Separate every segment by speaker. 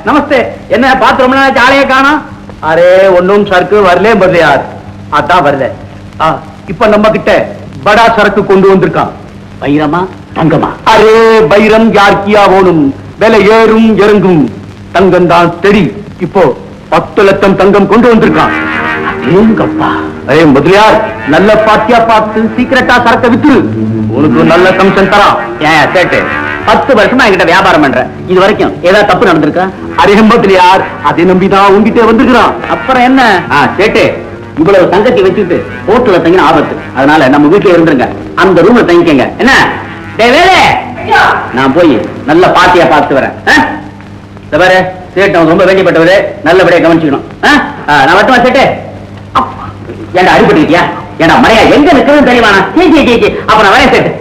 Speaker 1: நமஸ்தே. என்ன பார்த்து ரொம்ப நாள் ஆளையே காணோம்? அரே ஒன்னும் சரக்கு வரலே பர்லையார். அதான் வரல. இப்ப நம்ம கிட்ட படா சரக்கு கொண்டு வந்திருக்கான். வைரமா தங்கமா? அரே வைரம் யார்கியா ஓடும், விலை ஏறும் இறங்கும். தங்கம் தான் தெரி. இப்போ 10 லட்சம் தங்கம் கொண்டு வந்திருக்கான். ஏங்கப்பா. அரே முதலியார், நல்ல பாத்தியா பார்த்து சீக்கிரட்டா சரக்க வித்துரு. உனக்கு நல்ல கமிஷன் தரான். ஏன் சேட்டு, 10 வருஷமா என்கிட்ட வியாபாரம் பண்ற, இது வரைக்கும் ஏதாவது தப்பு நடந்திருக்கா? அரே முதலியார், அதை நம்பிதான் உங்ககிட்ட வந்துருக்கான். அப்புறம் என்ன சேட்டு, இவ்வளவு தங்கத்தை வச்சுட்டு ஹோட்டல்ல தங்கின ஆபத்து. அதனால நம்ம வீட்டுல இருந்துருங்க, அந்த ரூம்ல தங்கிக்கங்க. என்ன வேலை? நான் போய் நல்ல பாத்தியா பார்த்து வரேன். வேற சேட்டு ரொம்ப வேண்டியப்பட்டவரு, நல்லபடியா கவனிச்சுக்கணும். நான் மட்டுமா சேட்டு? ஏண்டா அடிபட்டுக்கிட்டியா? ஏண்டா மறையா எங்க நிற்கிறது தெரியுமாண்ணா? அப்ப நான் வரேன் சேட்டு.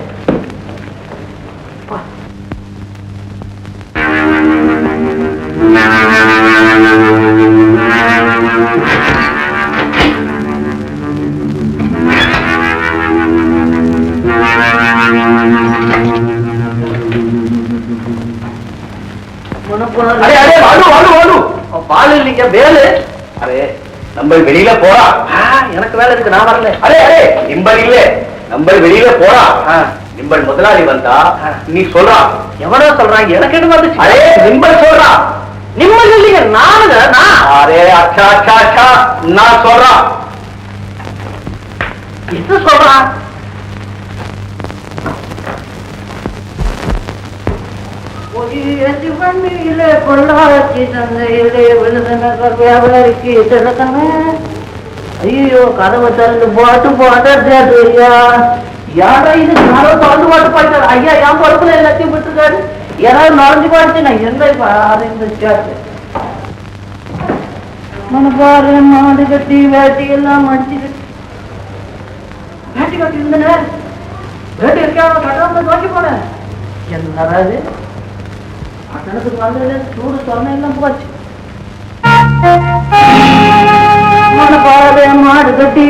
Speaker 1: பால் இல்லைங்க, வேலு. அரே நம்ம வெளியில போறா. எனக்கு வேலை இருக்கு, நான் வரல. அரே அரே நிம்பல் இல்ல, நம்ம வெளியில போறா. நிம்பல் முதலாளி வந்தா நீ சொல்றா. எவனோ சொல்றாங்க, எனக்கு என்ன வந்துச்சு? அரே நிம்பல் சொல்றா. நிம்பல் இல்லைங்க, நானுங்க. அரே அச்சா அச்சா அச்சா, நான் சொல்றா. என்ன சொல்றா? வண்டியிலே பொள்ளாச்சி சந்தையிலே விழுதுநகர் வியாபாரிக்கு திறக்கண. ஐயோ கதவை திறந்து போட்டு போட்டா யாரா இது? யாரோ திறந்து போட்டு போயிட்டாரு. ஐயா என் பொறுப்புல எல்லாத்தையும் விட்டுருக்காரு. யாராவது நுழைஞ்சு போச்சு. நான் எந்த மனப்பாரு மாடு கட்டி வேட்டி எல்லாம் மடிச்சு வேட்டி கட்டி இருந்தன. வேட்டி இருக்கா கட்டாம நோக்கி போனேன். என்னது பட்டணத்துக்கு வந்ததுல சூடு சொன்ன எல்லாம் போச்சு. மனப்பாரு மாடு கட்டி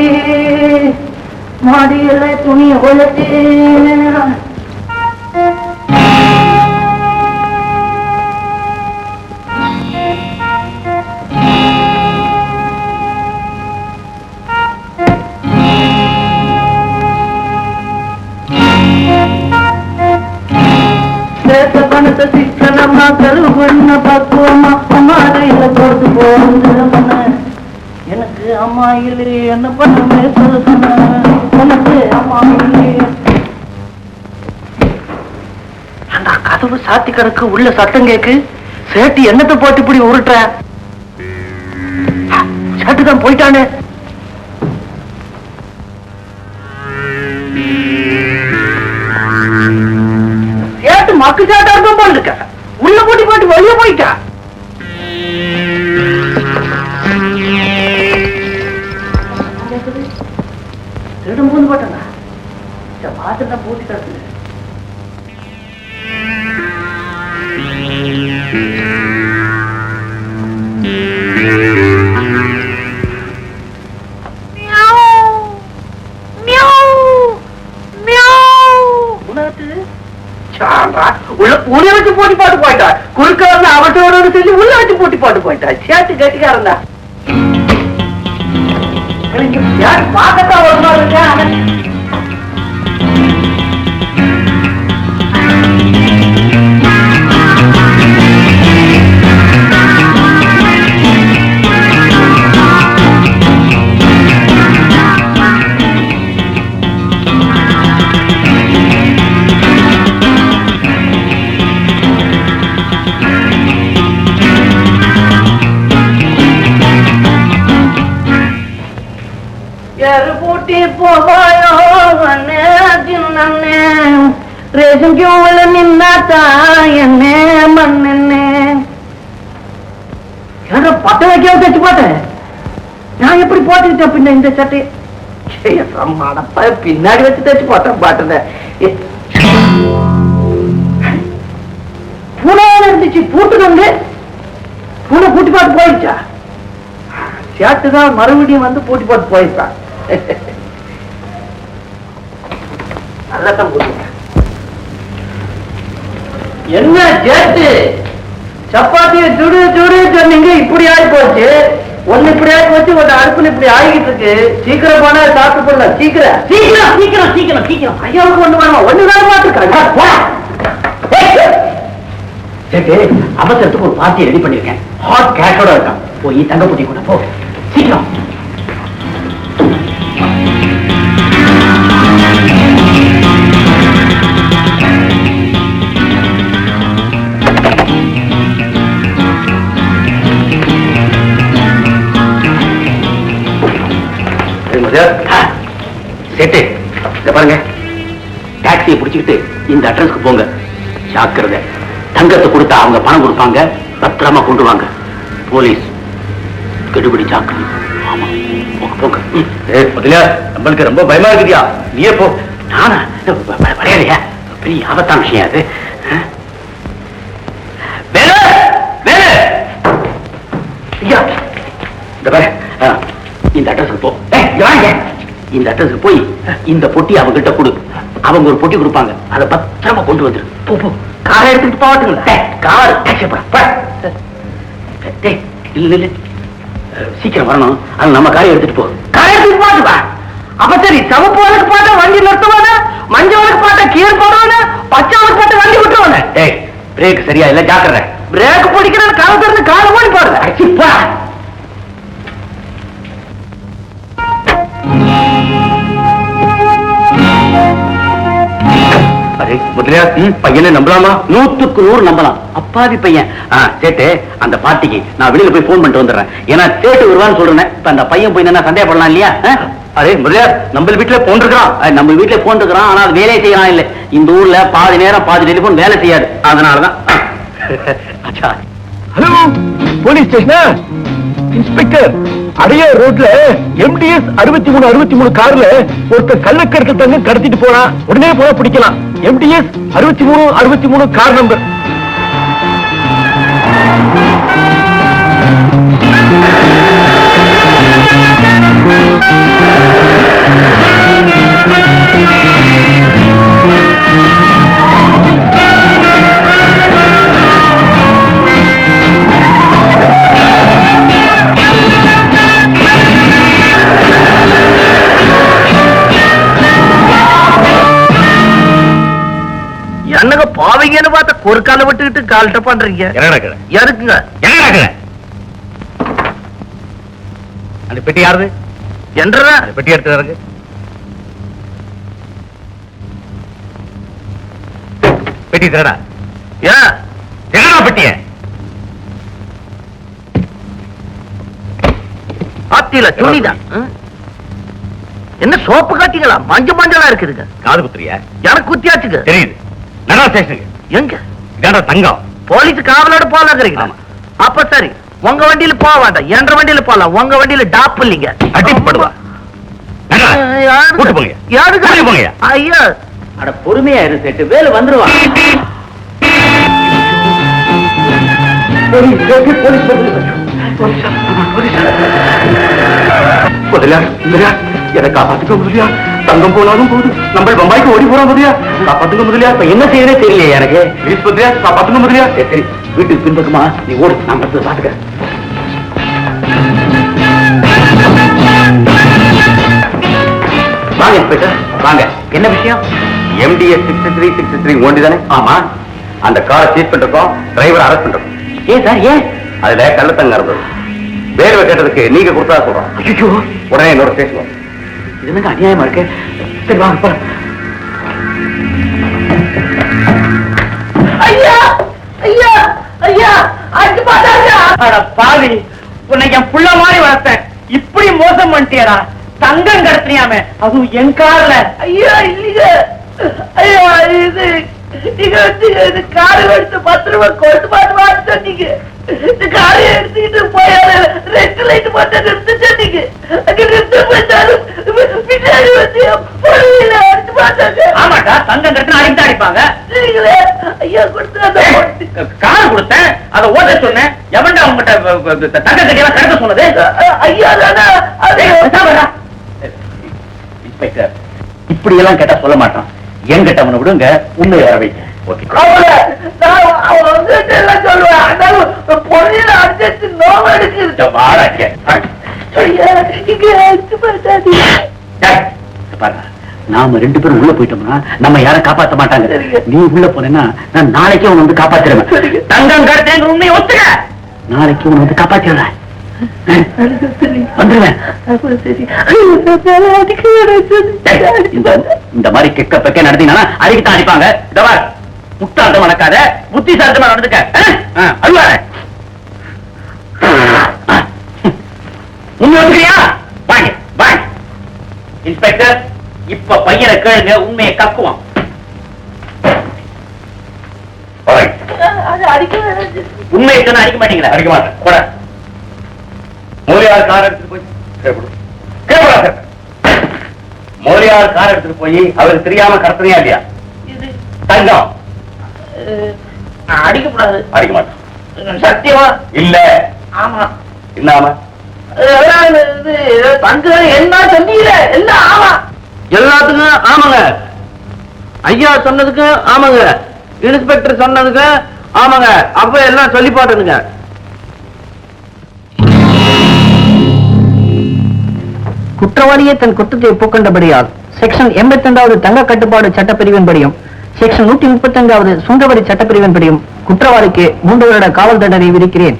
Speaker 1: மாடியில துணிய கொளுத்தி பணத்தை சிக்கனமா கருவண்ண பக்குவமா அம்மாதையில கொடுத்து போன. எனக்கு அம்மா இல்லையே, என்ன பண்ணுமே சொல்ல. எனக்கு அம்மா இல்லையே. அந்த கதவு சாத்தி கிடக்கு, உள்ள சத்தம் கேக்கு. சேட்டு என்னத்தை போட்டு இப்படி உருட்டுற? சேட்டுதான் போயிட்டானே. சேட்டு மக்கு சேட்டா இருக்கும் போல இருக்க. உள்ள போட்டி போட்டு வெளியே போயிட்டா. திருடும் போது போட்டா பாத்துட்டா போட்டி கிடக்குது. உள்ள வச்சு போட்டி பாட்டு போயிட்டா. குறுக்க அவட்டோட சொல்லி உள்ள வச்சு போட்டி பாட்டு போயிட்டா. சேட்டு கட்டிக்காரன் தான். பார்க்கத்தான் ஒரு நாள் இருக்கேன். பூட்டி போவாயோ ரேஷன் கியூல நின்னாத்தா என்ன மண்ணெண்ணே. பட்ட வைக்க தச்சு போட்டேன். நான் எப்படி போட்டுக்கிட்டேன் பின்ன இந்த சட்டையை? பின்னாடி வச்சு தச்சு போட்டேன் பாட்டுத. பூனை இருந்துச்சு, பூட்டுக்கு பூனை பூட்டி பாட்டு போயிடுச்சா? சேட்டுதான் மறுபடியும் வந்து பூட்டி பாட்டு போயிருக்கான். நல்லதான் போடுங்க. என்ன சேட்டு சப்பாத்தியை சுடு சுடு சொன்னீங்க, இப்படி ஆகி போச்சு. ஒண்ணு இப்படி ஆகி போச்சு, ஒரு அடுப்புல இப்படி ஆகிட்டு இருக்கு. சீக்கிரம் போனா சாப்பிட்டு போடல. சீக்கிரம் சீக்கிரம் சீக்கிரம் சீக்கிரம் சீக்கிரம். ஐயாவுக்கு ஒண்ணு வேணும், ஒண்ணு வேணும் பார்த்துருக்காங்க. அவசரத்துக்கு ஒரு பார்ட்டியை ரெடி பண்ணிருக்கேன். ஹாட் கேஷோட இருக்கான். போய் தங்கப்பட்டி கூட போ சீக்கிரம். சேட்டு பாருங்க, டாக்ஸியை பிடிச்சுக்கிட்டு இந்த அட்ரஸ்க்கு போங்க. ஜாக்கிரதை, தங்கத்தை கொடுத்தா அவங்க பணம் கொடுப்பாங்க, பத்திரமா கொண்டு வாங்க. போலீஸ் கெடுபிடி ஜாக்கிரதை. ஆமா போங்க. நம்மளுக்கு ரொம்ப பயமா இருக்குதியா, நீயே போ. நானா விளையாடியா? பெரிய ஆபத்தான விஷயம் அது. வேலை வேலை ஐயா, இந்த பாரு, இந்த அட்ரஸ்க்கு போ. இந்த அட்ரஸ்க்கு போய் இந்த பொட்டி அவங்க கிட்ட கொடு. அவங்க ஒரு பொட்டி கொடுப்பாங்க, அதை பத்திரமா கொண்டு வந்துரு. போ போ. காரை எடுத்துட்டு போவாட்டுங்களா? கார் இல்ல சீக்கிரம் வரணும். அது நம்ம காரை எடுத்துட்டு போ. காரை எடுத்துட்டு போட்டுவா. அப்ப சரி, சவப்பு வழக்கு பாட்டா வண்டி நிறுத்துவான, மஞ்சள் வழக்கு பாட்டா கீழ் போடுவான, பச்சை வழக்கு பாட்டா வண்டி விட்டுவான. டேய், பிரேக் சரியா இல்ல, ஜாக்கிரதை. பிரேக் பிடிக்கிற காலை திறந்து காலை ஓடி போடுற. முதலியார் பையனை நம்பலாமா? 100க்கு 100 நம்பலாம். அப்பாவி பையன். சேட்டு, அந்த பார்ட்டிக்கு நான் வெளியில போய் போன் பண்ணிட்டு வந்துடுறேன். ஏன்னா சேட்டு வருவான்னு சொல்றேன். இப்ப அந்த பையன் போய் என்ன சந்தேகப்படலாம் இல்லையா? அரே முதலியார், நம்ம வீட்டுல போன் இருக்கிறான். நம்ம வீட்டுல போன் இருக்கிறான், ஆனா அது வேலையை செய்யலாம் இல்ல. இந்த ஊர்ல பாதி நேரம் பாதி டெலிபோன் வேலை செய்யாது. அதனாலதான்.
Speaker 2: Hello, police station inspector. Adyar ரோட்ல MDS 6363 கார்ல ஒருத்தர் கள்ளக்கடத்து தங்க கடத்திட்டு போனா, உடனே போனா பிடிக்கலாம். MDS 6363 car number.
Speaker 1: என்னங்க பாவீங்கன்னு பார்த்தா ஒரு காலை விட்டுக்கிட்டு கால்ட்ட பண்றீங்க. எதுக்குங்க?
Speaker 2: அந்த பெட்டி யாருது?
Speaker 1: என்றா
Speaker 2: பெட்டி எடுத்து பெட்டி தரடா. பெட்டிய
Speaker 1: ஆத்தில துணிதான். என்ன சோப்பு காட்டிங்களா? மஞ்சள் மஞ்சளா இருக்குதுங்க.
Speaker 2: காது குத்துறியா?
Speaker 1: எனக்கு குத்தியாச்சுங்க.
Speaker 2: தெரியுது. நடா ஸ்டேஷனுக்கு.
Speaker 1: எங்க?
Speaker 2: இதாடா தங்கம்.
Speaker 1: போலீஸ் காவலோட போலாங்கிறீங்களா? அப்ப சரி, உங்க வண்டியில போக வேண்டாம், என்ற வண்டியில போலாம். உங்க வண்டியில டாப் இல்லீங்க.
Speaker 2: அடிப்படுவா. கூட்டு போங்க.
Speaker 1: யாருக்கு போங்க? ஐயா, அட பொறுமையா இரு சேட்டு, வேலை வந்துருவான்.
Speaker 2: எதை காப்பாத்துக்க முதலியா? தங்கம் போனாலும் போது, நம்ம பம்பாய்க்கு ஓடி போறோம் முதலியா. காப்பாத்துங்க முதலியா. இப்ப என்ன செய்யறதே தெரியல எனக்கு. ப்ளீஸ் முதலியா, காப்பாத்துங்க முதலியா. சரி, வீட்டுக்கு பின்பக்கமா நீ ஓடு, நான் பாத்துக்க. வாங்க இன்ஸ்பெக்டர், வாங்க. என்ன விஷயம்? MDS 6363 ஓண்டி தானே? ஆமா. அந்த காரை சீஸ் பண்ணிருக்கோம், டிரைவர் அரெஸ்ட் பண்றோம். ஏன் சார்? ஏன்? அதுல கள்ளத்தங்க இருந்தது. வேர்வை கேட்டதுக்கு நீங்க கொடுத்தா சொல்றோம். ஐயோ, உடனே என்னோட ஸ்டேஷன். இது என்னங்க அநியாயமா இருக்கு? சரி வாங்க.
Speaker 1: ஐயா ஐயா ஐயா, அடிச்சு பாத்தாங்க. அட பாவி, உன்னை என் புள்ள மாதிரி வளர்த்தேன், இப்படி மோசம் பண்ணிட்டியடா. தங்கம் கடத்தினியாமே, அதுவும் என் கார்ல. ஐயா இல்லீங்க, ஐயா இது நீங்க வந்து காரை எடுத்து 10 ரூபாய் கொண்டு பாட்டு சொன்னீங்க. இந்த காரை எடுத்துக்கிட்டு போயால ரெட் லைட் மட்டும் நிறுத்த சொன்னீங்க. அங்க நிறுத்த போயிட்டாலும் பின்னாடி வந்து அடிச்சு பார்த்தாங்க. ஆமாட்டா, தங்கம் கட்டினா அடித்து அடிப்பாங்க. சரிங்களே ஐயா, கொடுத்து கார் கொடுத்தேன், அதை ஓட்ட சொன்னேன். எவன்டா உங்ககிட்ட தங்க கட்டியெல்லாம் கடத்த சொன்னது? ஐயா தானா?
Speaker 2: இன்ஸ்பெக்டர், இப்படி எல்லாம் கேட்டா சொல்ல மாட்டான். என்கிட்ட அவனை விடுங்க, உண்மையை வர வைக்க. ஓகே நாம ரெண்டு பேரும் உள்ள போயிட்டோம்னா நம்ம யாரும் காப்பாற்ற மாட்டாங்க. நீ உள்ள போனேன்னா நான் நாளைக்கே உன்னை வந்து காப்பாத்திடுவேன். தங்கம் கடத்தேன் உண்மையை ஒத்துக்க. நாளைக்கு உன்னை வந்து காப்பாத்திடுறேன். வந்துருவேன். இந்த மாதிரி கெக்க பெக்க நடத்தீங்கன்னா அடிக்கத்தான் அடிப்பாங்க. முட்டாள்தம் நடக்காத, புத்திசாலித்தமா நடந்துக்க. அழுவார முன்னியா வாங்க வாங்க. இன்ஸ்பெக்டர், இப்ப பையனை கேளுங்க, உண்மையை கக்குவான். உண்மையை சொன்னா அடிக்க மாட்டீங்களா? அடிக்க மாட்டேன். கூட மோரியார் கார் எடுத்துட்டு போய் மோரியார் கார் எடுத்துட்டு போய் அவருக்கு தெரியாம கடத்தினியா இல்லையா? தங்கம் அடிக்கப்படாது. அடிக்க மாட்டேன். சத்தியமா இல்ல? ஆமா. இல்லாம தங்கம் என்ன சொன்னீங்க? எல்லாம் ஆமா. எல்லாத்துக்கும் ஆமாங்க. ஐயா சொன்னதுக்கு ஆமாங்க, இன்ஸ்பெக்டர் சொன்னதுக்கு ஆமாங்க. அப்ப எல்லாம் சொல்லி பாட்டுங்க. குற்றவாளியே தன் குற்றத்தை ஒப்புக்கொண்டபடியால் செக்ஷன் 82வது தங்க கட்டுப்பாடு சட்டப்பிரிவின்படியும் செக்ஷன் 135வது சுங்கவரி சட்டப்பிரிவின்படியும் குற்றவாளிக்கு 3 வருட காவல் தண்டனை விதிக்கிறேன்.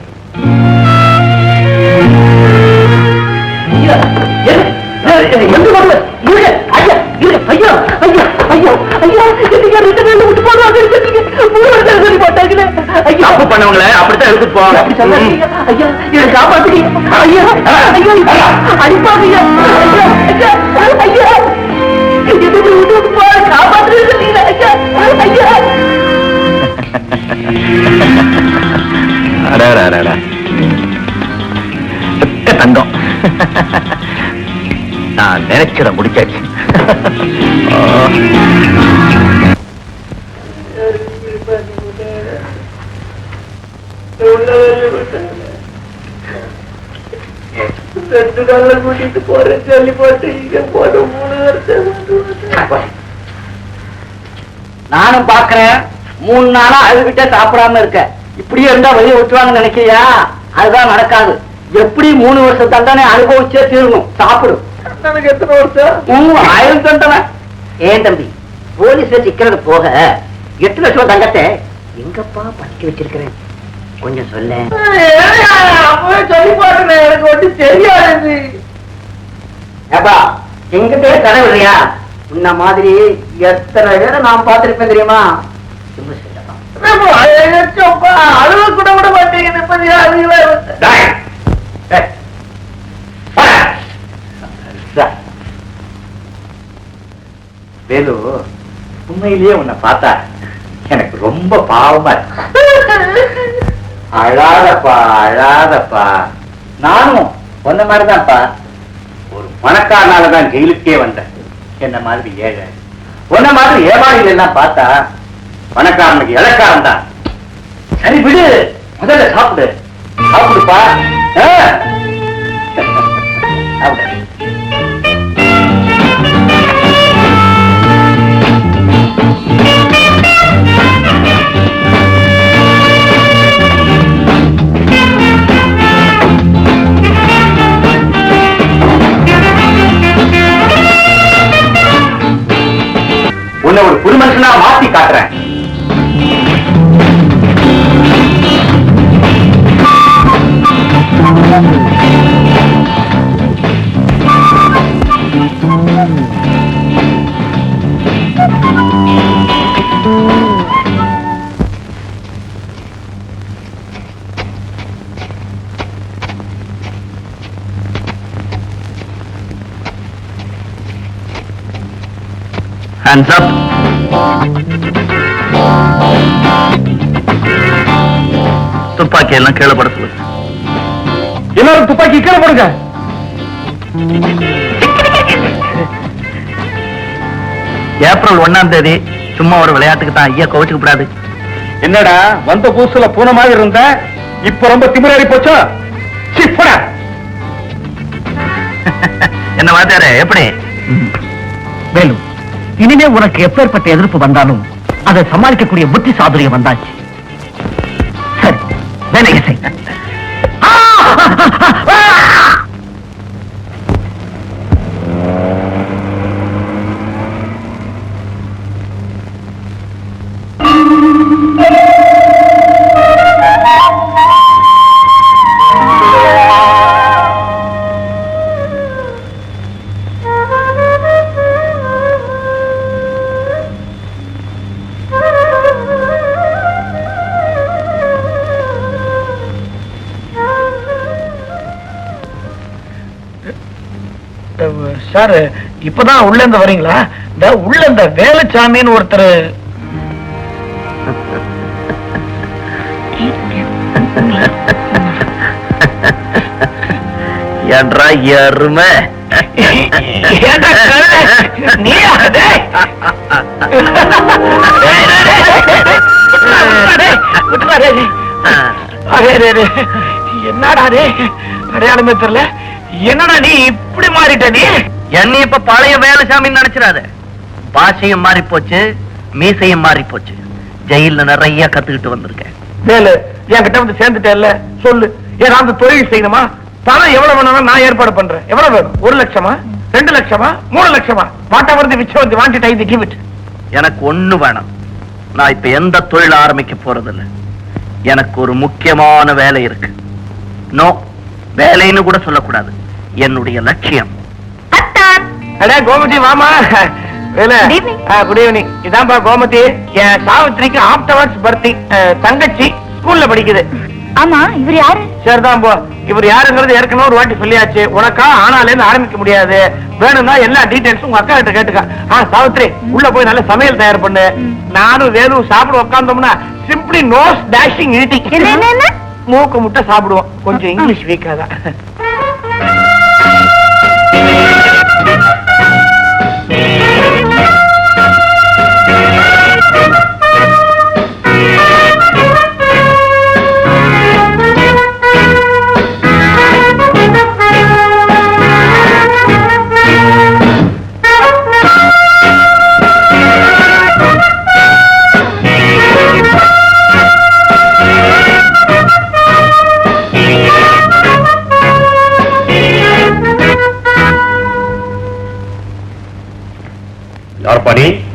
Speaker 2: பண்ணவங்கள அப்படித்தான் எடுத்துட்டு போவாங்க. தங்கம், நான் நினைச்சத முடிச்சாச்சு. கூட்டிட்டு போறேன் சொல்லி போட்டு இங்க போட 3 வருஷம் நானும் பாக்குறேன். 3 நாளா அழுகிட்ட சாப்பிடாம இருக்க. இப்படியே இருந்தா வெளியே விட்டுவாங்கன்னு நினைக்கிறியா? அதுதான் நடக்காது. எப்படி 3 வருஷம் தண்டனை அனுபவிச்சே தீரணும். சாப்பிடும். எத்தனை வருஷம்? 1000 தண்டனை. ஏன் தம்பி, போலீஸ்ல சிக்கிறது போக 8 லட்சம் தங்கத்தை எங்கப்பா படிக்க வச்சிருக்கிறேன், கொஞ்சம் சொல்ல. சொல்லி பாருங்க, எனக்கு ஒன்றும் தெரியாது. ஏப்பா, எங்கிட்ட கனவு இல்லையா? உன்ன மாதிரி எத்தனை பேரை நான் பார்த்திருப்பேன் தெரியுமா? அழுவ கூட விட மாட்டேங்குது. வேலு, உண்மையிலேயே உன்னை பார்த்தா எனக்கு ரொம்ப பாவமா இருக்கு. அழாதப்பா அழாதப்பா. நானும் உன்ன மாதிரிதான்ப்பா. ஒரு பணக்காரனாலதான் ஜெயிலுக்கே வந்தேன். என்ன மாதிரி ஏழை, உன்ன மாதிரி ஏமாளிகள் எல்லாம் பார்த்தா பணக்காரனுக்கு இலக்காரம் தான். சரி விடு, முதல்ல சாப்பிடு. சாப்பிடுப்பா. சாப்பிடு. உன்னை ஒரு புது மனுஷனா மாத்தி காட்டுறேன். Hands up. துப்பாக்கி எல்லாம் கீழே போட சொல்லு. எல்லாரும் துப்பாக்கி கீழே போடுங்க. ஏப்ரல் 1ஆம் தேதி சும்மா ஒரு விளையாட்டுக்கு தான். ஐயா கோவிச்சுக்க கூடாது. என்னடா வந்த புதுசுல பூனை மாதிரி இருந்த, இப்ப ரொம்ப திமிராடி போச்சோ? என்ன வாத்தியாரே, எப்படி? வேலு, இனிமே உனக்கு எப்பேற்பட்ட எதிர்ப்பு வந்தாலும்
Speaker 1: அதை சமாளிக்கக்கூடிய புத்தி சாதுரியம் வந்தாச்சு. சரி, வேலையை செய்.
Speaker 3: சார், இப்பதான் உள்ள இருந்து வரீங்களா? இந்த உள்ள இந்த வேலுச்சாமின்னு ஒருத்தர்.
Speaker 1: என்றா எருமை
Speaker 3: என்னடா அடையாளமே தெரியல. என்னடா நீ இப்படி மாறிட்ட? நீ
Speaker 1: என்ன இப்ப பழைய வேலுசாமின்னு நினைச்சிடாத. பாஷையும் மாறி போச்சு, மீசையும் மாறி போச்சு. ஜெயில நிறைய கத்துக்கிட்டு வந்திருக்கேன்.
Speaker 3: வேலு, என்கிட்ட வந்து சேர்ந்துட்டேல்ல, சொல்லு. ஏதாவது தொழில் செய்யணுமா? பணம் எவ்வளவு வேணும் நான் ஏற்பாடு பண்றேன். எவ்வளவு வேணும்? 1 லட்சமா, 2 லட்சமா, 3 லட்சமா? வாட்டவர் விச்ச வந்து வாண்டிட்டு ஐந்து கிவ் இட்.
Speaker 1: எனக்கு ஒண்ணு வேணாம். நான் இப்ப எந்த தொழில் ஆரம்பிக்க போறதில்ல. எனக்கு ஒரு முக்கியமான வேலை இருக்கு. நோ, வேலைன்னு கூட சொல்லக்கூடாது. என்னுடைய லட்சியம்.
Speaker 3: அடே கோமதி, வாமா. வேலை. Good evening. இதான்பா கோமதி, என் சாவித்திரிக்கு ஆஃப்டர்வர்ட்ஸ் பர்த்டே. தங்கச்சி ஸ்கூல்ல படிக்குது.
Speaker 4: ஆமா, இவர் யாரு?
Speaker 3: சரிதான் போ. இவர் யாருங்கிறது ஏற்கனவே ஒரு வாட்டி சொல்லியாச்சு. உனக்கா ஆனால இருந்து ஆரம்பிக்க முடியாது. வேணும்னா எல்லா டீடைல்ஸும் உங்க அக்கா கிட்ட கேட்டுக்க. சாவித்ரி, உள்ள போய் நல்ல சமையல் தயார் பண்ணு. நானும் வேணும் சாப்பிட உட்கார்ந்தோம்னா சிம்பிளி நோஸ் டேஷிங் ஈட்டிங். மூக்கு முட்டை சாப்பிடுவோம். கொஞ்சம் இங்கிலீஷ் வீக்காதான்.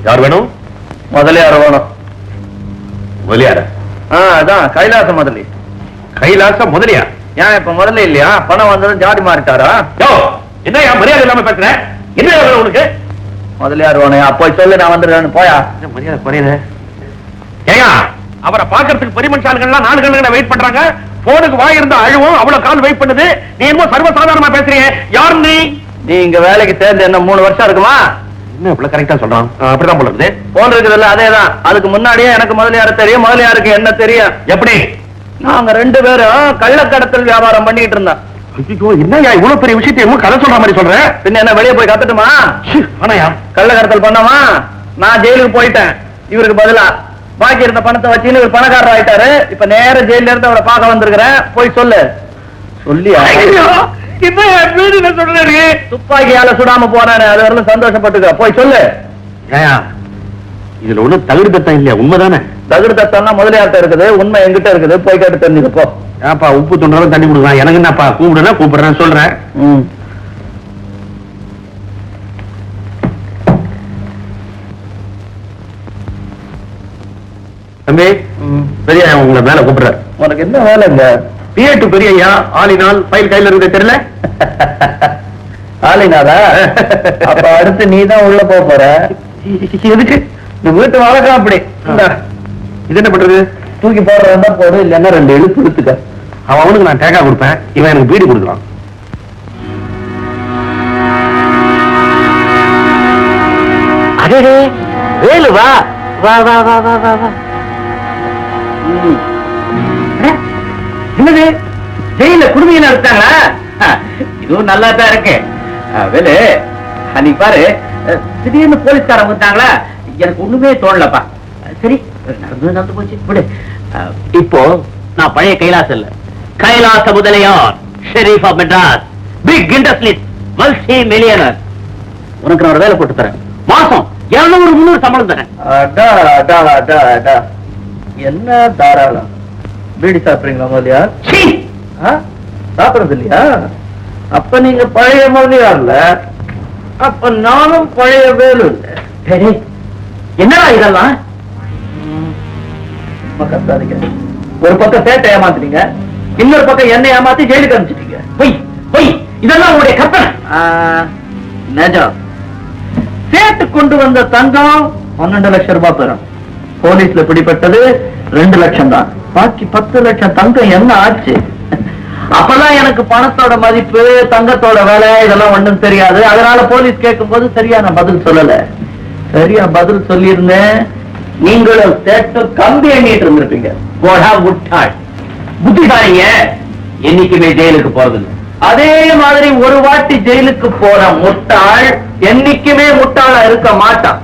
Speaker 2: யார் வேணும்?
Speaker 3: முதலியார் வேணும்.
Speaker 2: முதலியார?
Speaker 3: அதான் கைலாச முதலி.
Speaker 2: கைலாச முதலியா?
Speaker 3: ஏன் இப்ப முதல்ல இல்லையா? பணம் வந்ததும் ஜாடி மாறிட்டாரா?
Speaker 2: என்ன மரியாதை இல்லாம பேசுற? என்ன உனக்கு?
Speaker 3: முதலியார் வேணும். போய் சொல்லு, நான் வந்துடுறேன். போயா.
Speaker 2: மரியாதை குறையுது. ஏயா, அவரை பாக்குறதுக்கு பெருமனுஷான்கள்லாம் நாடுகள் வெயிட் பண்றாங்க. போனுக்கு வாய் இருந்தா அழுவும், அவ்வளவு கால் வெயிட் பண்ணுது. நீ என்னமோ சர்வசாதாரணமா பேசுறீங்க. யார் நீ?
Speaker 3: நீ இங்க வேலைக்கு சேர்ந்து என்ன 3 வருஷம் இருக்குமா?
Speaker 2: என்ன இவ்வளவு கரெக்டா சொல்றான்? அப்படிதான் போல இருக்குது.
Speaker 3: போன் இருக்குதுல்ல, அதேதான். அதுக்கு முன்னாடியே எனக்கு முதலியார தெரியும், முதலியாருக்கு என்ன தெரியும்.
Speaker 2: எப்படி?
Speaker 3: நாங்க 2 பேரும் கள்ளக்கடத்தல் வியாபாரம் பண்ணிட்டு இருந்தோம்.
Speaker 2: ஐயோ, என்னய்யா இவ்வளவு பெரிய விஷயத்தை கதை சொல்ற மாதிரி சொல்ற?
Speaker 3: பின்ன என்ன வெளியே போய் கத்துட்டுமா?
Speaker 2: ஆனாயா
Speaker 3: கள்ளக்கடத்தல் பண்ணமா? நான் ஜெயிலுக்கு போயிட்டேன். இவருக்கு பதிலா பாக்கி இருந்த பணத்தை வச்சுன்னு இவர் பணக்காரர் ஆயிட்டாரு. இப்ப நேர ஜெயில இருந்து அவரை பார்க்க வந்திருக்கிறேன். போய் சொல்லு. சொல்லியா? துப்பாக்கியால சுடாம போனானே, அது வரலும் சந்தோஷப்பட்டுக்க. போய் சொல்லு.
Speaker 2: இதுல ஒண்ணும் தகுதி தத்தம் இல்லையா? உண்மைதானே?
Speaker 3: தகுதி தத்தம்னா முதலியார்ட்ட இருக்குது, உண்மை எங்கிட்ட இருக்குது. போய் கேட்டு தெரிஞ்சுக்கப்போ.
Speaker 2: ஏப்பா உப்பு தொண்டாலும் தண்ணி கொடுக்கலாம். எனக்கு என்னப்பா? கூப்பிடுறேன் கூப்பிடுறேன் சொல்றேன். தம்பி, பெரிய உங்களை மேல கூப்பிடுற.
Speaker 3: உனக்கு என்ன வேலைங்க?
Speaker 2: பிஏட்டு பெரியய்யா, ஆளினால் ஃபைல் கையில இருக்க தெரியல.
Speaker 3: ஆளினாதா? அப்ப அடுத்து நீ தான் உள்ள போற.
Speaker 2: எதுக்கு?
Speaker 3: இந்த வீட்டு வழக்கம் அப்படி.
Speaker 2: இது என்ன பண்றது?
Speaker 3: தூக்கி போடுறதா போடு, இல்லன்னா 2 எழுத்து எடுத்துக்க.
Speaker 2: அவனுக்கு நான் தேங்காய் கொடுப்பேன், இவன் எனக்கு பீடி கொடுக்கலாம்.
Speaker 3: அடே வேலு, வா வா வா வா வா வா வா. என்னது, ஜெயில குடுமையில எடுத்தாங்களா? இதுவும் நல்லா தான் இருக்கு. வேலு, அன்னைக்கு பாரு, திடீர்னு போலீஸ்காரங்க வந்தாங்களா? எனக்கு ஒண்ணுமே தோணலப்பா. சரி, நடந்து போச்சு விடு. இப்போ நான் பழைய கைலாசம் இல்ல, Kailasa Mudaliar, sheriff of Madras, big industrialist, multimillionaire. உனக்கு நான் ஒரு வேலை போட்டு தரேன். மாசம்
Speaker 1: 200-300 சம்பளம் தரேன்.
Speaker 3: அடா அடா அடா அடா, என்ன தாராளம். பீடி சாப்பிடுறீங்களா முதலியார்?
Speaker 1: சீ!
Speaker 3: சாப்பிடுறது இல்லையா? அப்ப நீங்க பழைய முதலியார்ல, அப்ப நானும் பழைய வேலு இல்ல.
Speaker 1: சரி, என்னடா இதெல்லாம்?
Speaker 3: கத்தாதீங்க. ஒரு பக்கம் சேட்டை ஏமாத்துறீங்க, இன்னொரு பக்கம் என்ன ஏமாத்தி ஜெயிலுக்கு அனுப்பிச்சிட்டீங்க.
Speaker 1: பொய் பொய், இதெல்லாம் உங்களுடைய கற்பனை.
Speaker 3: நிஜம். சேட்டு கொண்டு வந்த தங்கம் 12 லட்சம் ரூபாய் பெறும். போலீஸ்ல பிடிப்பட்டது 2 லட்சம் தான். பாக்கி 10 லட்சம் தங்கம் என்ன ஆச்சு? அப்பதான் எனக்கு பணத்தோட மதிப்பு, தங்கத்தோட விலை இதெல்லாம் ஒண்ணும் தெரியாது. அதனால போலீஸ் கேட்கும் போது சரியான பதில் சொல்லல. சரியா பதில் சொல்லியிருந்தேன், நீங்களும் சேட்டு கம்பி எண்ணிட்டு இருந்திருப்பீங்க.
Speaker 1: போடா முட்டாள், புத்திசாலிங்க என்னைக்குமே ஜெயிலுக்கு போறதில்லை.
Speaker 3: அதே மாதிரி ஒரு வாட்டி ஜெயிலுக்கு போற முட்டாள் என்னைக்குமே முட்டாளா இருக்க மாட்டான்.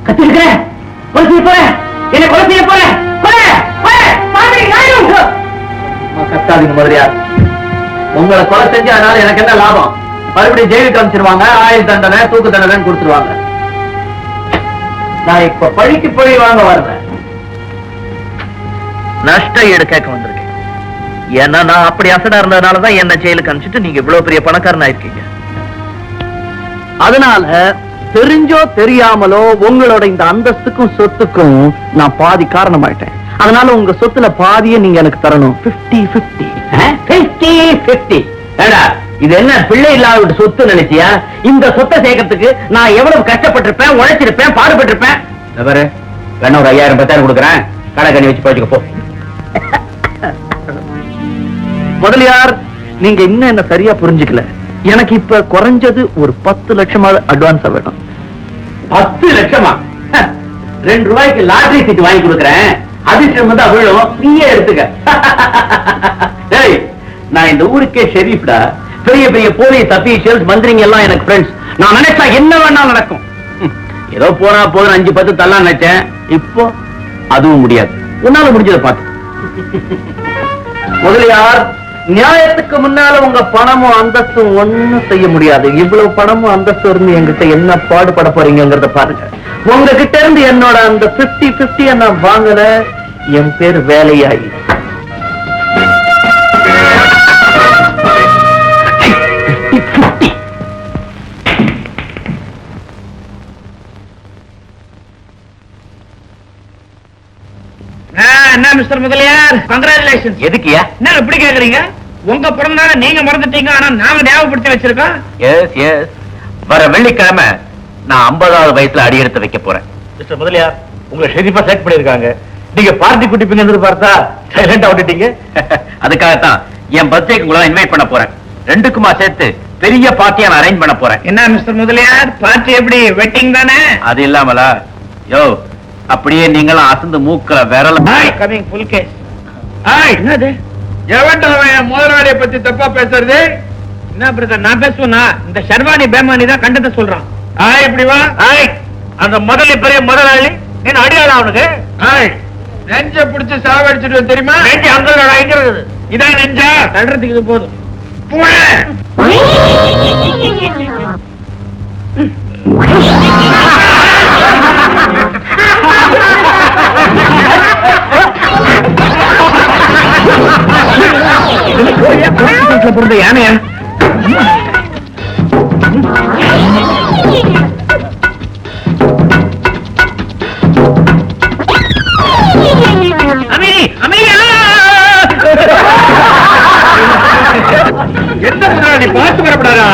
Speaker 1: கத்திருக்க கொலை செய்ய போற, என்ன கொலை செய்ய போற?
Speaker 3: கத்தாதீங்க முதலியார். உங்களை கொலை செஞ்சு அதனால எனக்கு என்ன லாபம்? மறுபடியும் ஜெயிலுக்கு அனுப்பிச்சிருவாங்க, ஆயுள் தண்டனை, தூக்கு தண்டனை கொடுத்துருவாங்க. நான் இப்ப பழிக்கு பழி வாங்க வரல, நஷ்ட ஈடு கேட்க வந்திருக்கேன். ஏன்னா நான் அப்படி அசடா இருந்ததுனாலதான் என்ன ஜெயிலுக்கு அனுப்பிச்சிட்டு நீங்க இவ்வளவு பெரிய பணக்காரனா இருக்கீங்க. அதனால தெரிஞ்சோ தெரியாமலோ உங்களோட இந்த அந்தஸ்துக்கும் சொத்துக்கும் நான் பாதி காரணமாயிட்டேன். அதனால உங்க சொத்துல பாதியை நீங்க எனக்கு தரணும். 50-50.
Speaker 1: 50-50. இது என்ன பிள்ளை இல்லாத சொத்து நினைச்சியா? இந்த சொத்தை சேர்க்கறதுக்கு நான் எவ்வளவு கஷ்டப்பட்டிருப்பேன், உழைச்சிருப்பேன், பாடுபட்டிருப்பேன். வேணா ஒரு 5000-10,000 கொடுக்குறேன், கடை கண்ணி வச்சு போச்சுக்க போ.
Speaker 3: முதலியார், நீங்க இன்னும் என்ன சரியா புரிஞ்சுக்கல. எனக்கு இப்ப குறைஞ்சது ஒரு 10 லட்சமாவது அட்வான்ஸா வேணும்.
Speaker 1: 10 லட்சமா? 2 ரூபாய்க்கு லாட்டரி சீட் வாங்கி கொடுக்குறேன், அதிர்ஷ்டம் வந்து அவ்வளவு நீயே எடுத்துக்க. டேய், நான் இந்த ஊருக்கே ஷெரீஃப்டா. பெரிய பெரிய போலீஸ் அபிஷியல்ஸ், மந்திரிங்க எல்லாம் எனக்கு ஃப்ரெண்ட்ஸ். நான் நினைச்சா என்ன வேணாலும் நடக்கும். ஏதோ போனா போதும் 5-10 தள்ளலாம் நினைச்சேன். இப்போ அதுவும் முடியாது. உன்னால முடிஞ்சதை பார்த்து.
Speaker 3: முதலியார், நியாயத்துக்கு முன்னால உங்க பணமும் அந்தஸ்தும் ஒண்ணும் செய்ய முடியாது. இவ்வளவு பணமும் அந்தஸ்து இருந்து என்கிட்ட என்ன பாடுபட போறீங்கிறத பாருங்க. உங்ககிட்ட இருந்து என்னோட அந்த 50-50 நான் வாங்கல. என் பேர் வேலையாயி.
Speaker 4: என்ன மிஸ்டர் முதலியார், கங்க்ராச்சுலேஷன்.
Speaker 1: எதுக்குயா?
Speaker 4: என்ன இப்படி கேக்குறீங்க? உங்க பிறந்தால நீங்க மறந்துட்டீங்க, ஆனா நாங்க ஞாபகப்படுத்தி வச்சிருக்கோம்.
Speaker 1: எஸ் எஸ், வர வெள்ளிக்கிழமை நான் 50வது வயசுல அடி எடுத்து வைக்க போறேன்.
Speaker 4: மிஸ்டர் முதலியார், உங்களை ஷெரீஃபா செலக்ட் பண்ணிருக்காங்க. நீங்க பார்ட்டி குட்டிப்பீங்கன்னு பார்த்தா சைலண்டா விட்டுட்டீங்க.
Speaker 1: அதுக்காகத்தான் என் பர்த்டேக்கு உங்களை இன்வைட் பண்ண போறேன். 2க்குமா சேர்த்து பெரிய பார்ட்டியா நான் அரேஞ்ச் பண்ண போறேன்.
Speaker 4: என்ன மிஸ்டர் முதலியார், பார்ட்டி எப்படி? வெட்டிங் தானே?
Speaker 1: அது இல்லாமலா யோ, அப்படியே நீங்களும் அசந்து மூக்கல விரல.
Speaker 4: Coming full case. என்னது? எவன்டா அவன் முதலாளியை பத்தி தப்பா பேசுறது? என்ன பிரதர், நான் பேசுவேனா? இந்த ஷர்வானி பேமானி தான் கண்டத்தை சொல்றான். இப்படி வா. அந்த முதலி பெரிய முதலாளி என்ன அடியாளா அவனுக்கு? நெஞ்ச பிடிச்சு சாவடிச்சிட்டு தெரியுமா? நெஞ்சு அங்க இருக்குது. இதான் நெஞ்சா? தள்ளுறதுக்கு இது போதும். பிறந்த யானையா? என்ன நீ பார்த்து வரப்படாதா?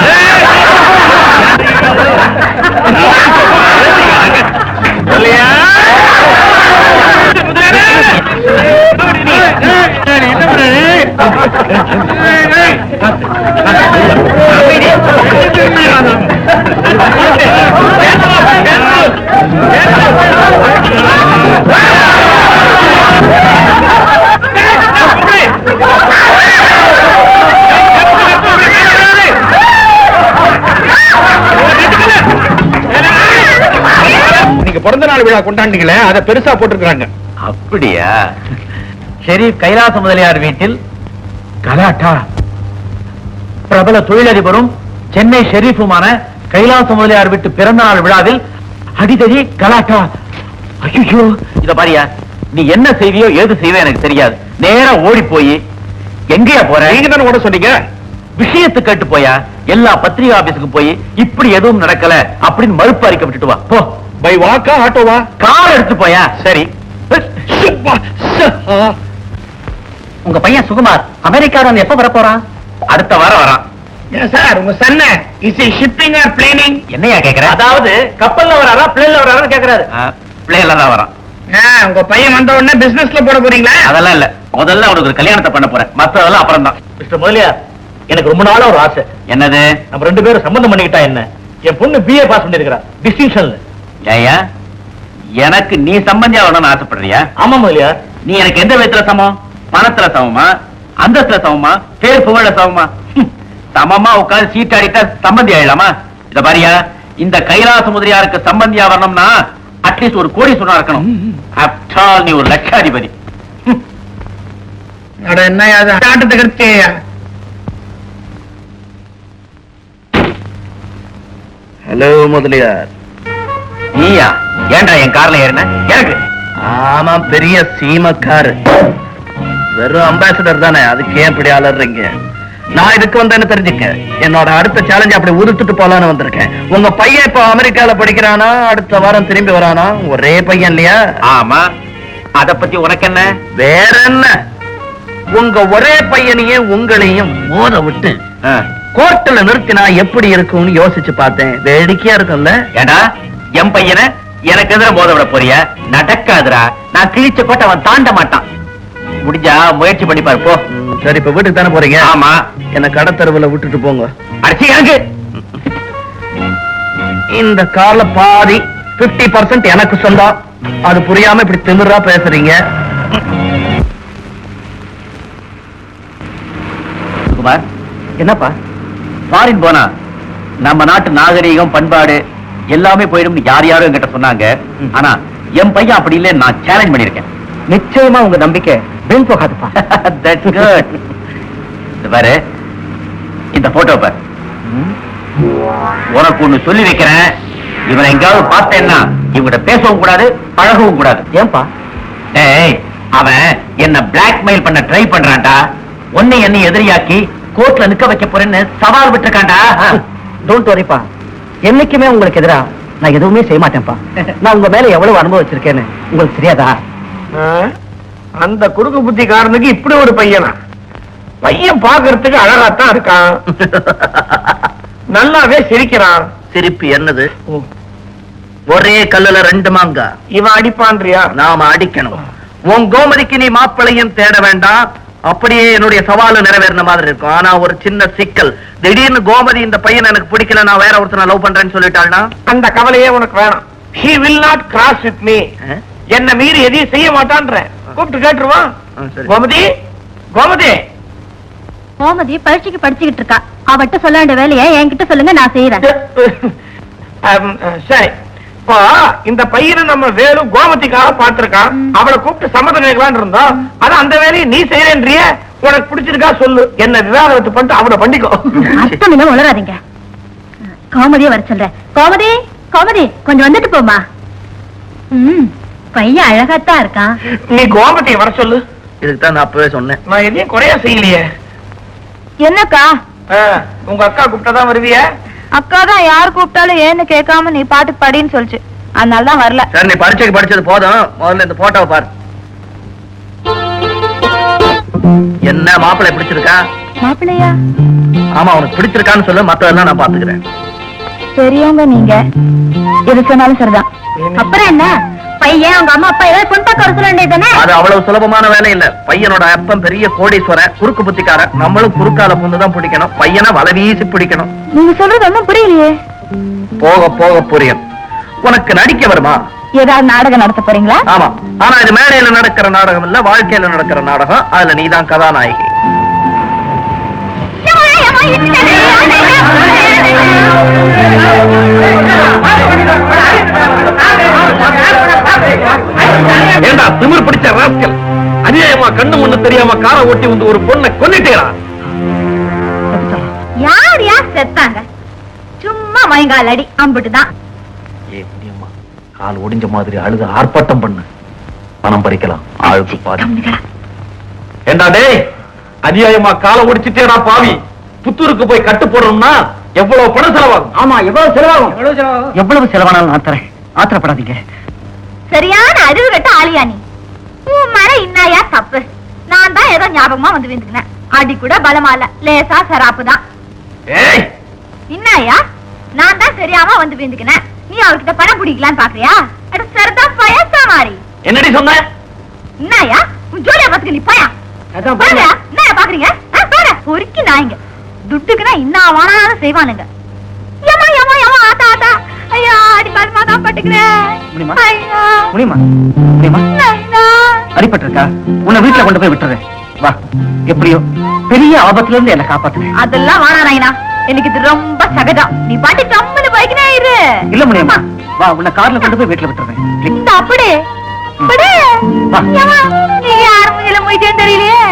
Speaker 4: நீங்க பிறந்த நாள் விழா கொண்டாடுங்களே, அதை பெருசா போட்டிருக்காங்க.
Speaker 1: அப்படியா? ஷெரீப் கைலாச முதலியார் வீட்டில் கலாட்டா. பிரபல தொழிலதிபரும் சென்னை ஷெரீஃபுமான கைலாச முதலியார் வீட்டு பிறந்த நாள் விழாவில்
Speaker 3: அடிதடி கலாட்டா. ஐயோ, இத பாரியா, நீ என்ன செய்வியோ ஏது செய்வியோ எனக்கு தெரியாது. நேரா ஓடி போய் எங்கயா போற?
Speaker 4: நீங்க தானே ஓட சொன்னீங்க.
Speaker 3: விஷயத்தை கேட்டு போயா. எல்லா பத்திரிகை ஆபீஸுக்கு போய் இப்படி எதுவும் நடக்கல அப்படின்னு மறுப்பு அறிக்கை விட்டுட்டு வா. போ.
Speaker 4: பை வாக்கா ஆட்டோவா?
Speaker 3: கார் எடுத்து போயா. சரி. உங்க பையன் சுகுமார் அமெரிக்காவில் எப்ப வர போறான்? அடுத்த வாரம் வரான்.
Speaker 4: சார், உங்க சன்ன இஸ் ஷிப்பிங் ஆர் பிளேனிங்?
Speaker 3: என்னையா கேக்குற? அதாவது கப்பல்ல வராரா பிளேன்ல வராரான்னு கேக்குறாரு. பிளேன்ல தான் வரான்.
Speaker 4: உங்க பையன் வந்த உடனே பிசினஸ்ல போட போறீங்களா?
Speaker 3: அதெல்லாம் இல்ல, முதல்ல அவனுக்கு ஒரு கல்யாணத்தை பண்ண போறேன். மத்ததெல்லாம் அப்புறம் தான்.
Speaker 1: மிஸ்டர் முதலியார், எனக்கு ரொம்ப நாளா ஒரு ஆசை.
Speaker 3: என்னது?
Speaker 1: நம்ம 2 பேரும் சம்பந்தம் பண்ணிக்கிட்டா என்ன? என் பொண்ணு BA பாஸ் பண்ணிருக்கிறா, டிஸ்டிங்ஷன்ல.
Speaker 3: ஏயா, எனக்கு நீ சம்பந்தி ஆகணும்னு ஆசைப்படுறியா?
Speaker 1: ஆமா முதலியார்.
Speaker 3: நீ எனக்கு எந்த விதத்துல சமம்? பணத்துல சமமா, அந்தஸ்துல சமமா, பேர் புகழ சமமா? சமமா உட்கார்ந்து சீட்டாடிட்டா சம்பந்தி ஆயிடலாமா? இத பாரியா, இந்த கைலாச முதலியாருக்கு சம்பந்தியா வரணும்னா அட்லீஸ்ட் ஒரு கோடி சொன்னா இருக்கணும். அப்டால் நீ ஒரு லட்சாதிபதி.
Speaker 4: அட என்ன ஆட்டத்தை கருத்தியா?
Speaker 1: ஹலோ முதலியார்.
Speaker 3: நீயா? ஏன்டா என் கார்ல ஏறின? எனக்கு
Speaker 1: ஆமா, பெரிய சீமக்காரு. வெறும் அம்பாசிடர் தானே, அதுக்கு ஏன் இப்படி அலறீங்க? நான் இதுக்கு வந்தேன்னு தெரிஞ்சுக்க. என்னோட அடுத்த சேலஞ்ச் அப்படி உருத்துட்டு போலான்னு வந்திருக்கேன். உங்க பையன் இப்ப அமெரிக்கால படிக்கிறானா, அடுத்த வாரம் திரும்பி வரானா? ஒரே பையன் இல்லையா?
Speaker 3: ஆமா. அத பத்தி உனக்கு என்ன?
Speaker 1: வேற என்ன, உங்க ஒரே பையனையும் உங்களையும் மோத விட்டு கோர்ட்ல நிறுத்தினா எப்படி இருக்கும்னு யோசிச்சு பார்த்தேன். வேடிக்கையா இருக்கும்ல?
Speaker 3: ஏடா, என் பையனை எனக்கு எதிர மோத விட போறிய? நடக்காதுடா. நான் கிழிச்ச கோட்டை அவன் தாண்ட மாட்டான். முடிஞ்சா முயற்சி பண்ணி பாரு. போ.
Speaker 1: சரி, இப்ப வீட்டுக்கு தானே போறீங்க?
Speaker 3: ஆமா.
Speaker 1: என்ன கடத்தருவுல விட்டுட்டு போங்க.
Speaker 3: அடிச்சு எனக்கு
Speaker 1: இந்த கார்ல பாதி 50% எனக்கு சொந்தம். அது புரியாம இப்படி திமிரா பேசுறீங்க.
Speaker 3: குமார், என்னப்பா ஃபாரின் போனா நம்ம நாட்டு நாகரீகம் பண்பாடு எல்லாமே போயிடும் யார் யாரும் என்கிட்ட சொன்னாங்க. ஆனா என் பையன் அப்படி இல்லை, நான் சேலஞ்ச் பண்ணிருக்கேன்.
Speaker 1: நிச்சயமா உங்க நம்பிக்கை வீண் போகாதுப்பா.
Speaker 3: That's good. இது பாரு, இந்த போட்டோ பாரு. உனக்கு ஒண்ணு சொல்லி வைக்கிறேன். இவனை எங்காவது பார்த்தேன்னா இவங்கிட்ட பேசவும் கூடாது, பழகவும் கூடாது.
Speaker 1: ஏன்பா?
Speaker 3: டேய், அவன் என்ன பிளாக்மெயில் பண்ண ட்ரை பண்றான்டா. உன்னை என்னை எதிரியாக்கி கோர்ட்ல நிக்க வைக்க போறேன்னு சவால் விட்டுருக்கான்டா.
Speaker 1: டோன்ட் வரிப்பா, என்னைக்குமே உங்களுக்கு எதிரா நான் எதுவுமே செய்ய மாட்டேன்ப்பா. நான் உங்க மேல எவ்வளவு அனுபவம் வச்சிருக்கேன்னு உங்களுக்கு தெரியாதா?
Speaker 4: அந்த குறுக்கு புத்திக்காரனுக்கு இப்படி ஒரு பையனா? பையன் பாக்குறதுக்கு அழகாத்தான் இருக்கான், நல்லாவே சிரிக்கிறான்.
Speaker 1: சிரிப்பு என்னது? ஒரே கல்லுல 2 மாங்கா.
Speaker 4: இவன் அடிப்பான்றியா?
Speaker 1: நாம அடிக்கணும். உன் கோமதிக்கு நீ மாப்பிளையும் தேட வேண்டாம். அப்படியே என்னுடைய சவாலு நிறைவேறின மாதிரி இருக்கும். ஆனா ஒரு சின்ன சிக்கல். திடீர்னு கோமதி இந்த பையன் எனக்கு பிடிக்கல, நான் வேற ஒருத்தனை லவ் பண்றேன்னு சொல்லிட்டாள்னா?
Speaker 4: அந்த கவலையே உனக்கு வேணாம். He will not cross with me. என்ன மீறி எதையும் செய்ய மாட்டான்ற. கூப்பிட்டு கேட்டுருவான். கோமதி, கோமதி.
Speaker 5: கோமதி பரீட்சைக்கு படிச்சுக்கிட்டு இருக்கா. அவட்ட சொல்ல வேண்டிய வேலையை என்கிட்ட சொல்லுங்க, நான் செய்யறேன்.
Speaker 4: சரி, இப்போ இந்த பையனை நம்ம வேறு கோமதிக்காக பார்த்திருக்கான். அவளை கூப்பிட்டு சம்மதம் கேட்கலான்னு இருந்தோம். ஆனா அந்த வேலையை நீ செய்யறேன்றிய. உனக்கு பிடிச்சிருக்கா சொல்லு, என்ன விவாதத்தை பண்ணிட்டு அவனை பண்ணிக்கோ.
Speaker 5: அர்த்தமில்ல உளராதீங்க. கோமதியை வர சொல்றேன். கோமதி, கோமதி கொஞ்சம் வந்துட்டு போமா. பையன் அழகாத்தான் இருக்கான்.
Speaker 4: நீ கோமதியை வர சொல்லு.
Speaker 1: இதுக்கு தான் நான் அப்பவே சொன்னேன்.
Speaker 4: நான் எதையும் குறையா செய்யலையே.
Speaker 5: என்னக்கா?
Speaker 4: உங்க அக்கா கூப்பிட்டதான் வருவிய?
Speaker 5: அக்கா தான் யார் கூப்பிட்டாலும் ஏன்னு கேட்காம நீ பாட்டுக்கு படின்னு சொல்லிச்சு, அதனாலதான் வரல.
Speaker 1: சரி, நீ பரீட்சைக்கு படிச்சது போதும். முதல்ல இந்த போட்டோவை பாரு. என்ன மாப்பிள்ளை பிடிச்சிருக்கா?
Speaker 5: மாப்பிள்ளையா?
Speaker 1: ஆமா, உனக்கு பிடிச்சிருக்கான்னு சொல்லு, மத்ததெல்லாம் நான் பாத்துக்கிறேன்.
Speaker 5: பெரியவங்க நீங்க எது சொன்னாலும் சரிதான். அப்புறம் என்ன, பையன் அவங்க அம்மா அப்பா ஏதாவது கொண்டாக்க வர சொல்ல வேண்டியதானே?
Speaker 1: அது அவ்வளவு சுலபமான வேலை இல்ல. பையனோட அப்பன் பெரிய கோடீஸ்வரன், குறுக்கு புத்திக்காரன். நம்மளும் குறுக்கால புந்துதான் பிடிக்கணும். பையனை வலை வீசி பிடிக்கணும்.
Speaker 5: நீங்க சொல்றது ஒன்னும் புரியலையே.
Speaker 1: போக போக புரியும். உனக்கு நடிக்க வருமா?
Speaker 5: ஏதாவது நாடகம் நடத்த போறீங்களா?
Speaker 1: ஆமா, ஆனா இது மேடையில நடக்கிற நாடகம் இல்ல, வாழ்க்கையில நடக்கிற நாடகம். அதுல நீதான் கதாநாயகி.
Speaker 4: ஏண்டா திமிர் பிடிச்ச ராஸ்கல், அநியாயமா கண்ணு முன்னு தெரியாம காரை ஓட்டி வந்து ஒரு பொண்ணை கொன்னிட்டேரா?
Speaker 5: யார் யார் செத்தாங்க? சும்மா மயங்கால் அடி அம்புட்டுதான்.
Speaker 1: கால் ஒடிஞ்ச மாதிரி அழுது ஆர்ப்பாட்டம் பண்ணு, பணம் பறிக்கலாம். ஆளுக்கு பாதி. ஏண்டா டேய், அநியாயமா காலை ஒடிச்சிட்டேடா பாவி. புத்தூருக்கு போய் கட்டு போடணும்னா எவ்வளவு பணம் செலவாகும்?
Speaker 3: ஆமா, எவ்வளவு செலவாகும்?
Speaker 1: எவ்வளவு செலவானாலும் நான் தரேன், ஆத்திரப்படாதீங்க.
Speaker 5: சரியான அறிவு கட்ட ஆளியா நீ. உன் மேல இன்னாயா தப்பு. நான் தான் ஏதோ ஞாபகமா வந்து விந்துக்கினேன். அடி கூட பலமா இல்ல, லேசா சராப்பு தான்.
Speaker 1: ஏய்,
Speaker 5: இன்னாயா, நான் தான் சரியாம வந்து விந்துக்கினேன். நீ அவர்கிட்ட பணம் பிடிக்கலான்னு பாக்குறியா? அட சரதா பயசா மாறி.
Speaker 1: என்னடி சொன்ன?
Speaker 5: இன்னாயா, உன் ஜோலியா பாத்துக்க நீ போயா.
Speaker 3: அதான்
Speaker 5: பாருங்க, என்ன பாக்குறீங்க? பொறுக்கி நாய்ங்க துட்டுக்குன்னா இன்னா வானாலும் செய்வானுங்க. ஏமா ஏமா ஏமா ஆத்தா ஆத்தா, ஐயா அடி பலமா தான் பட்டுக்கிறேன்.
Speaker 1: முடியுமா?
Speaker 5: ஐயா
Speaker 1: முடியுமா? முடியுமா?
Speaker 5: நைனா.
Speaker 1: அடிபட்டிருக்கா? உன்னை வீட்டுல கொண்டு போய் விட்டுறேன். வா, எப்படியோ பெரிய ஆபத்துல இருந்து என்ன காப்பாத்துறேன்.
Speaker 5: அதெல்லாம் வாடா நாயனா, எனக்கு இது ரொம்ப சகஜம். நீ பாட்டி கம்மனு பைக்கினா இரு.
Speaker 1: இல்ல முடியுமா? வா, உன்னை கார்ல கொண்டு போய் வீட்டுல விட்டுறேன்.
Speaker 5: இந்த அப்படி
Speaker 1: வா.
Speaker 5: நீ யார் முயல முயற்சியும் தெரியலையே.